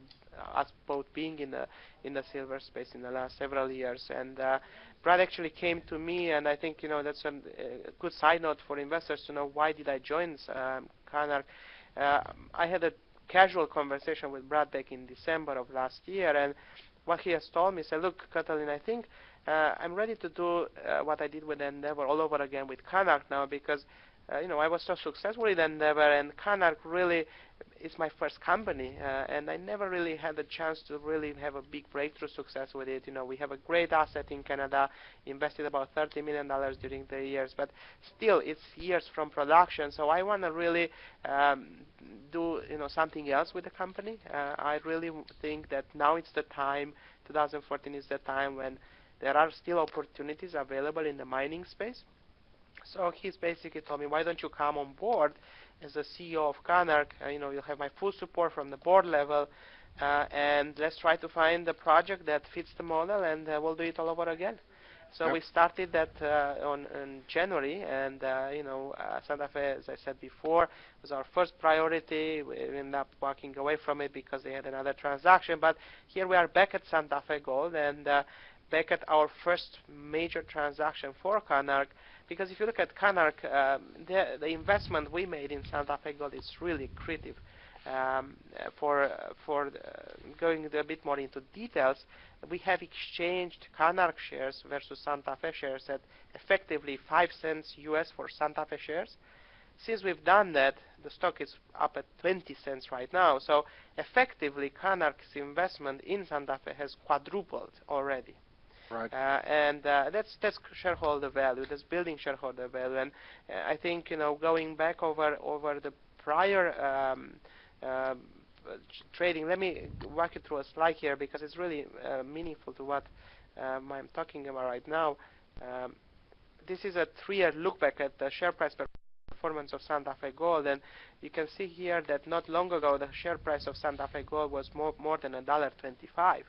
us both being in the silver space in the last several years. And Brad actually came to me, and I think that's a good side note for investors to know why did I join Canarc. I had a casual conversation with Brad back in December of last year, and what he has told me, he said, look, Catalin, I think I'm ready to do what I did with Endeavor all over again with Canarc now, because I was so successful with Endeavor, and Canarc really is my first company, and I never really had the chance to really have a big breakthrough success with it. We have a great asset in Canada, invested about $30 million during the years, but still it's years from production, so I want to really do something else with the company. I really think that now it's the time, 2014 is the time when there are still opportunities available in the mining space. So he's basically told me, why don't you come on board as the CEO of Canarc? You'll have my full support from the board level, and let's try to find the project that fits the model, and we'll do it all over again. So we started that in January, and Santa Fe, as I said before, was our first priority. We ended up walking away from it because they had another transaction, but here we are back at Santa Fe Gold, and back at our first major transaction for Canarc. Because if you look at Canarc, the investment we made in Santa Fe Gold is really accretive. For going a bit more into details, we have exchanged Canarc shares versus Santa Fe shares at effectively 5 cents US for Santa Fe shares. Since we've done that, the stock is up at 20 cents right now. So effectively, Canarc's investment in Santa Fe has quadrupled already. Right. And that's shareholder value. That's building shareholder value. And I think going back over the prior trading. Let me walk you through a slide here because it's really meaningful to what I'm talking about right now. This is a 3-year look back at the share price performance of Santa Fe Gold, and you can see here that not long ago the share price of Santa Fe Gold was more than $1.25.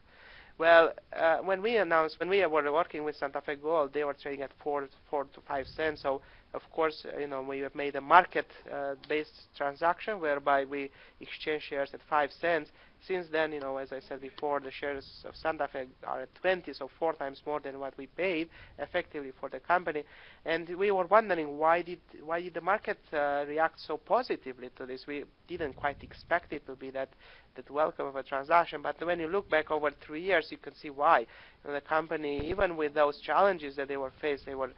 Well, when we were working with Santa Fe Gold, they were trading at 4 to 5 cents. So, of course, we have made a market-based transaction whereby we exchange shares at 5 cents. Since then, as I said before, the shares of Santa Fe are at 20, so 4 times more than what we paid effectively for the company. And we were wondering why did the market react so positively to this? We didn't quite expect it to be that welcome of a transaction. But when you look back over 3 years, you can see why. The company, even with those challenges that they were faced, they were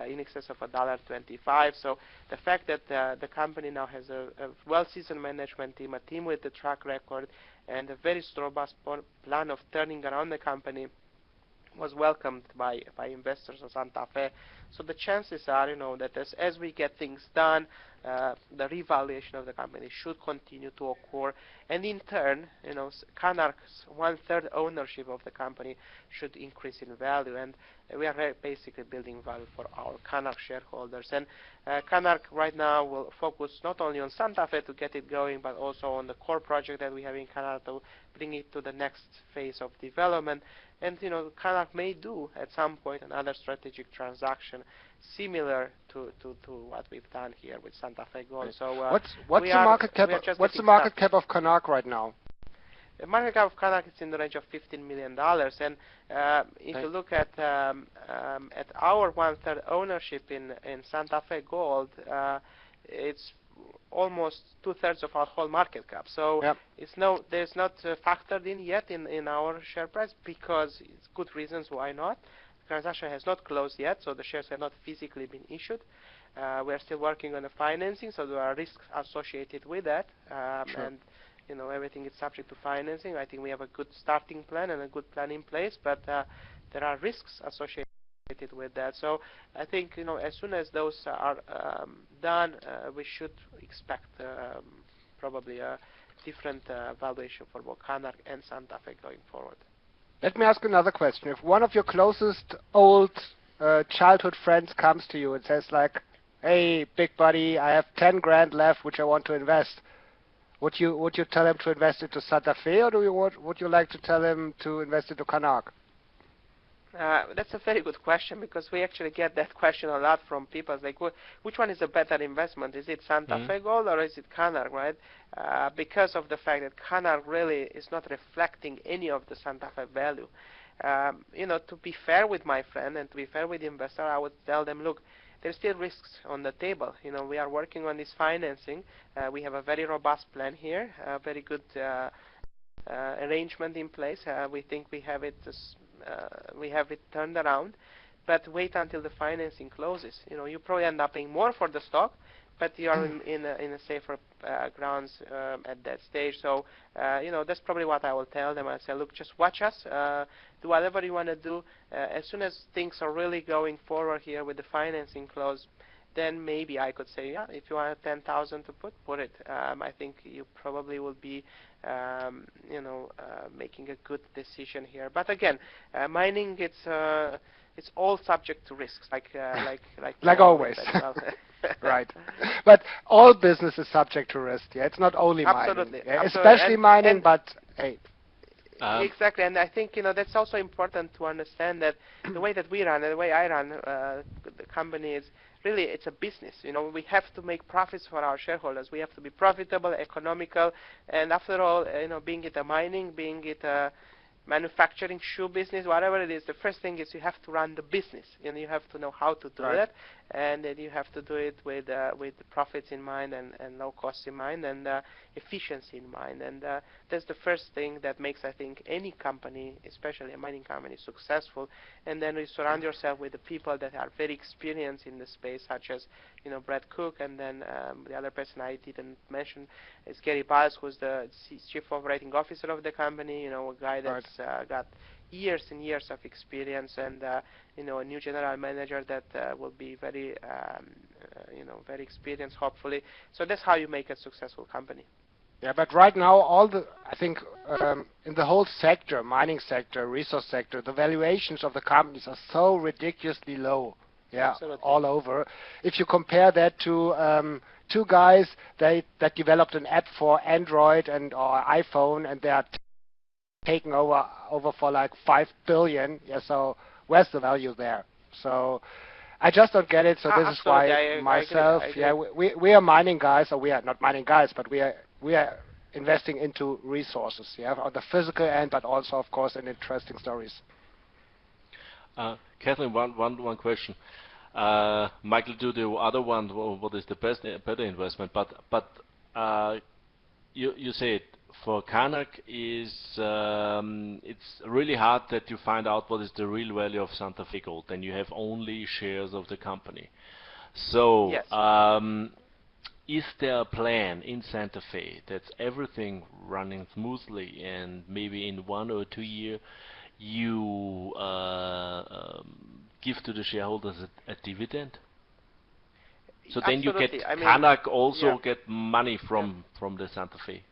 in excess of $1.25. So the fact that the company now has a well-seasoned management team, a team with the track record, and a very robust plan of turning around the company was welcomed by investors of Santa Fe. So the chances are, that as we get things done, the revaluation of the company should continue to occur, and in turn, Canarc's 1/3 ownership of the company should increase in value, and we are basically building value for our Canarc shareholders. And Canarc right now will focus not only on Santa Fe to get it going, but also on the core project that we have in Canada to bring it to the next phase of development. And Canarc may do at some point another strategic transaction similar to what we've done here with Santa Fe Gold. So what's the market cap? What's the market cap of Canarc right now? The market cap of Canarc is in the range of $15 million, and if you look at our 1/3 ownership in Santa Fe Gold, it's almost 2/3 of our whole market cap. So there's not factored in yet in our share price, because it's good reasons why not. The transaction has not closed yet, so the shares have not physically been issued. We are still working on the financing, so there are risks associated with that, and everything is subject to financing. I think we have a good starting plan and a good plan in place, but there are risks associated with that. So I think as soon as those are done, we should expect probably a different valuation for both Canarc and Santa Fe going forward. Let me ask another question. If one of your closest old childhood friends comes to you and says like, "Hey, big buddy, I have 10 grand left which I want to invest," would you tell him to invest into Santa Fe, or would you like to tell him to invest into Canarc? That's a very good question, because we actually get that question a lot from people. Like, which one is a better investment? Is it Santa Fe Gold or is it Canarc, right? Because of the fact that Canarc really is not reflecting any of the Santa Fe value. To be fair with my friend and to be fair with the investor, I would tell them, look, there's still risks on the table. We are working on this financing. We have a very robust plan here, a very good arrangement in place. We think we have it turned around, but wait until the financing closes. You probably end up paying more for the stock, but you are in a safer grounds at that stage. So that's probably what I will tell them. I say, look, just watch us, do whatever you want to do. As soon as things are really going forward here with the financing close, then maybe I could say, yeah, if you want 10,000 to put it. I think you probably will be making a good decision here. But again, mining, it's all subject to risks, like always. Right. But all business is subject to risk. Yeah, it's not only absolutely, mining, yeah? Absolutely. Especially mining. But hey. Exactly, and I think that's also important to understand that the way that we run, and the way I run the company is really it's a business. We have to make profits for our shareholders. We have to be profitable, economical, and after all, being it a mining, being it a manufacturing, shoe business, whatever it is, the first thing is you have to run the business, and you have to know how to do that, and then you have to do it with the profits in mind and low costs in mind and efficiency in mind, and that's the first thing that makes, I think, any company, especially a mining company, successful. And then you surround yourself with the people that are very experienced in the space, such as Brad Cook, and then the other person I didn't mention is Gary Biles, who's the chief operating officer of the company. A guy that's got years and years of experience, and a new general manager that will be very very experienced, hopefully. So that's how you make a successful company. Yeah, but right now, I think in the whole sector, mining sector, resource sector, the valuations of the companies are so ridiculously low. Yeah, absolutely. All over. If you compare that to two guys that developed an app for Android or iPhone, and they are taken over for like 5 billion. Yeah, so where's the value there? So I just don't get it. So this is why I agree. we are mining guys, or we are not mining guys, but we are investing into resources, on the physical end, but also, of course, in interesting stories. Kathleen, one question. Michael, do the other one. What is the better investment? But you said for Canarc it's really hard that you find out what is the real value of Santa Fe Gold, and you have only shares of the company. So yes. Is there a plan in Santa Fe that's everything running smoothly, and maybe in 1 or 2 years you give to the shareholders a dividend? So then you get Canarc also get money from the Santa Fe.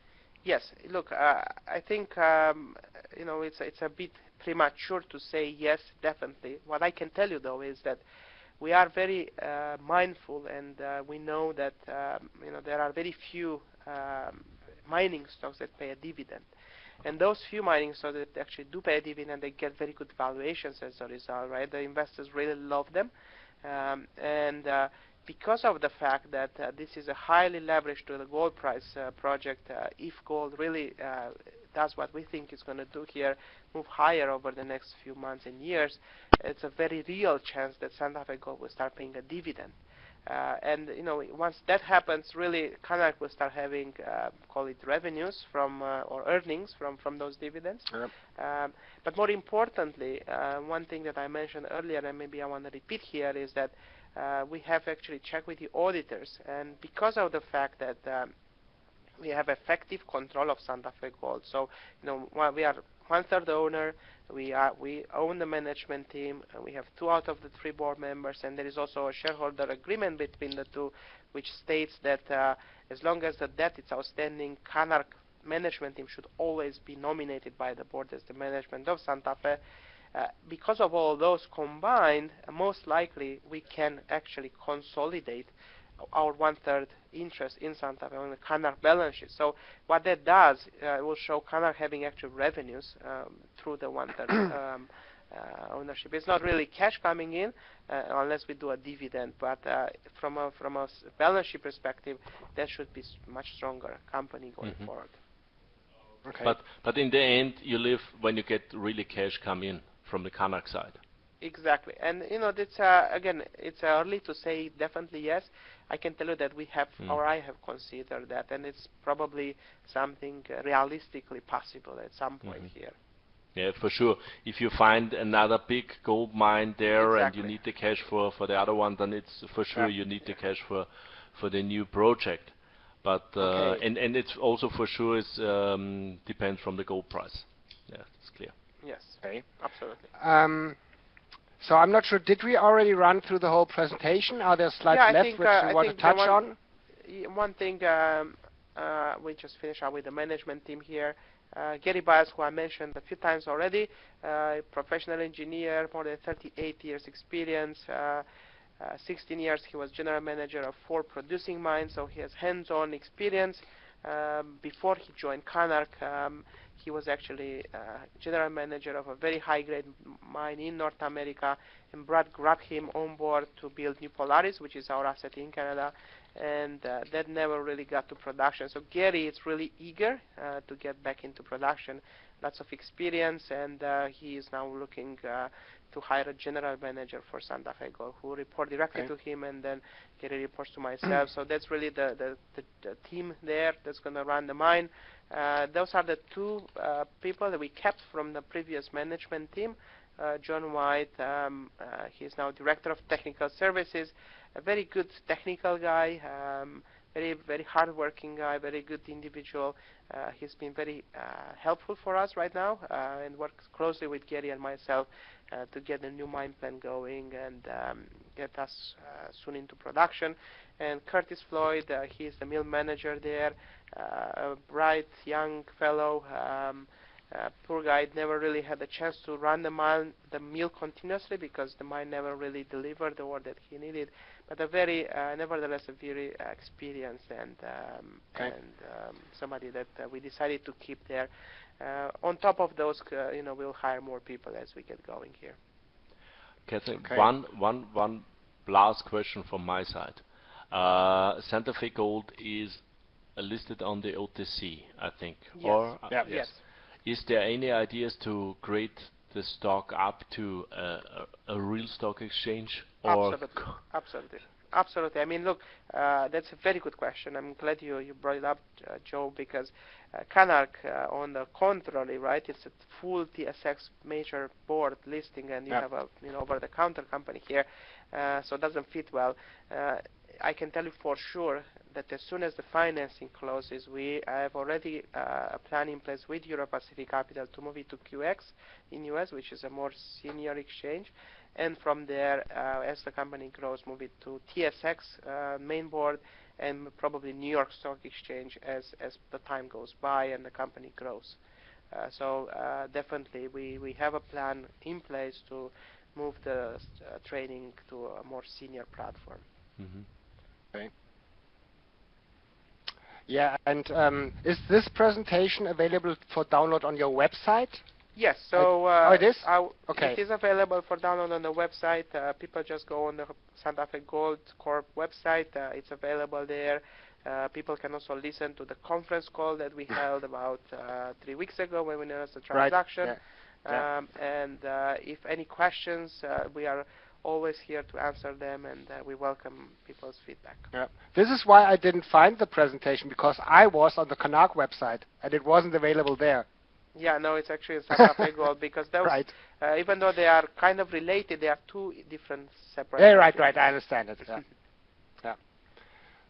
Yes. Look, I think it's a bit premature to say yes, definitely. What I can tell you though is that we are very mindful, and we know that there are very few mining stocks that pay a dividend. And those few mining stocks that actually do pay a dividend, they get very good valuations as a result, right? The investors really love them. Because of the fact that this is a highly leveraged to the gold price project, if gold really does what we think it's going to do here, move higher over the next few months and years, it's a very real chance that Santa Fe Gold will start paying a dividend. And once that happens, really Canarc will start having, call it revenues from or earnings from those dividends. Yep. But more importantly, one thing that I mentioned earlier, and maybe I want to repeat here, is that we have actually checked with the auditors, and because of the fact that we have effective control of Santa Fe Gold, so we are 1/3 owner. We own the management team. We have 2 out of the 3 board members, and there is also a shareholder agreement between the 2, which states that as long as the debt is outstanding, Canarc management team should always be nominated by the board as the management of Santa Fe. Because of all those combined, most likely we can actually consolidate our 1/3 interest in Santa Fe on the Canarc balance sheet. So what that does, it will show Canarc having actual revenues through the 1/3 ownership. It's not really cash coming in unless we do a dividend, but from a balance sheet perspective, that should be much stronger company going forward. Okay. But in the end, you live when you get really cash come in from the Canarc side. Exactly, and it's again, it's early to say definitely yes. I can tell you that we have, or I have considered that, and it's probably something realistically possible at some point here. Yeah, for sure. If you find another big gold mine there, and you need the cash for the other one, then it's for sure you need the cash for the new project. But and it's also for sure depends from the gold price. Yeah, it's clear. Yes, absolutely. So I'm not sure, did we already run through the whole presentation? Are there slides left which you want to touch on? One thing, we just finished up with the management team here. Gary Bias, who I mentioned a few times already, professional engineer, more than 38 years experience. 16 years he was general manager of 4 producing mines, so he has hands-on experience. Before he joined Canarc, he was actually general manager of a very high-grade mine in North America, and Brad grabbed him on board to build New Polaris, which is our asset in Canada, and that never really got to production. So Gary is really eager to get back into production, lots of experience, and he is now looking to hire a general manager for Santa Fe Gold, who report directly to him, and then Gary reports to myself. So that's really the team there that's going to run the mine. Those are the 2 people that we kept from the previous management team. John White, he is now Director of Technical Services, a very good technical guy, very, very hard-working guy, very good individual. He's been very helpful for us right now, and works closely with Gary and myself to get the new mine plan going and get us soon into production. And Curtis Floyd, he is the mill manager there, a bright young fellow. Poor guy never really had the chance to run the mill continuously because the mine never really delivered the ore that he needed. But a very, nevertheless, a very experienced and somebody that we decided to keep there. On top of those, we'll hire more people as we get going here. Kathleen, one last question from my side. Santa Fe Gold is listed on the OTC, I think. Yes. Or Yes. Is there any ideas to create the stock up to a real stock exchange? Or Absolutely. I mean, look, that's a very good question. I'm glad you brought it up, Joe, because Canarc, on the contrary, right, it's a full TSX major board listing, and you have a over-the-counter company here, so it doesn't fit well. I can tell you for sure that as soon as the financing closes, we have already a plan in place with Euro-Pacific Capital to move it to QX in US, which is a more senior exchange. And from there, as the company grows, move it to TSX main board and probably New York Stock Exchange as the time goes by and the company grows. So definitely we have a plan in place to move the trading to a more senior platform. Okay. Yeah, and is this presentation available for download on your website? Yes, so it is? It is available for download on the website. People just go on the Santa Fe Gold Corp website. It's available there. People can also listen to the conference call that we held about 3 weeks ago when we announced the transaction. Right. Yeah. And if any questions, we are always here to answer them, and we welcome people's feedback. Yeah. This is why I didn't find the presentation, because I was on the Canarc website and it wasn't available there. Yeah, no, it's actually Santa Fe Gold, because those, even though they are kind of related, they are two different separate. Yeah, right. I understand it. Yeah. Yeah.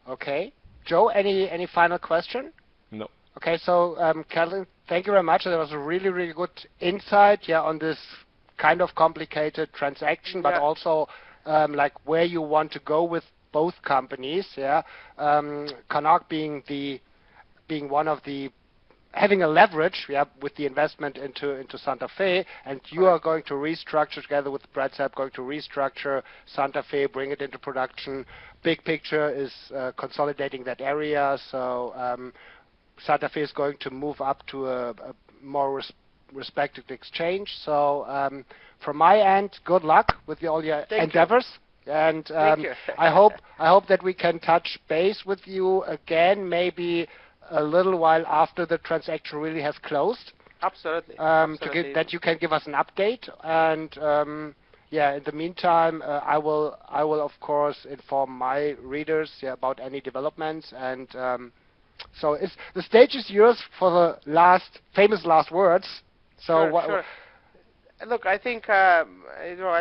Okay, Joe, any final question? No. Okay, so Catalin, thank you very much. That was a really good insight, on this kind of complicated transaction, but also like where you want to go with both companies. Yeah, Canarc being one of the having a leverage, with the investment into Santa Fe, and you are going to restructure together with Brad Sapp, going to restructure Santa Fe, bring it into production. Big picture is consolidating that area. So Santa Fe is going to move up to a more respected exchange. So from my end, good luck with all your endeavors. And I hope that we can touch base with you again, maybe a little while after the transaction really has closed. Absolutely. That you can give us an update. And in the meantime, I will of course inform my readers about any developments. And so the stage is yours for the famous last words. So sure. Look, I think I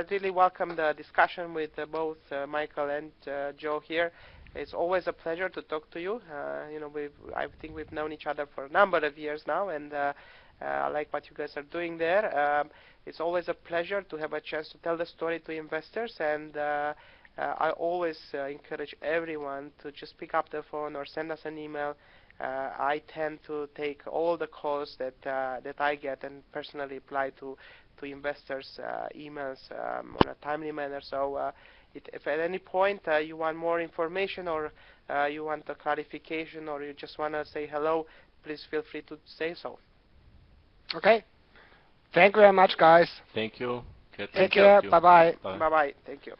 really welcome the discussion with both Michael and Joe here. It's always a pleasure to talk to you. I think we've known each other for a number of years now, and I like what you guys are doing there. It's always a pleasure to have a chance to tell the story to investors, and I always encourage everyone to just pick up the phone or send us an email. I tend to take all the calls that I get and personally reply to investors' emails on a timely manner. So if at any point you want more information, or you want a clarification, or you just want to say hello, please feel free to say so. Okay. Thank you very much, guys. Thank you. Take care. Bye-bye. Bye-bye. Thank you.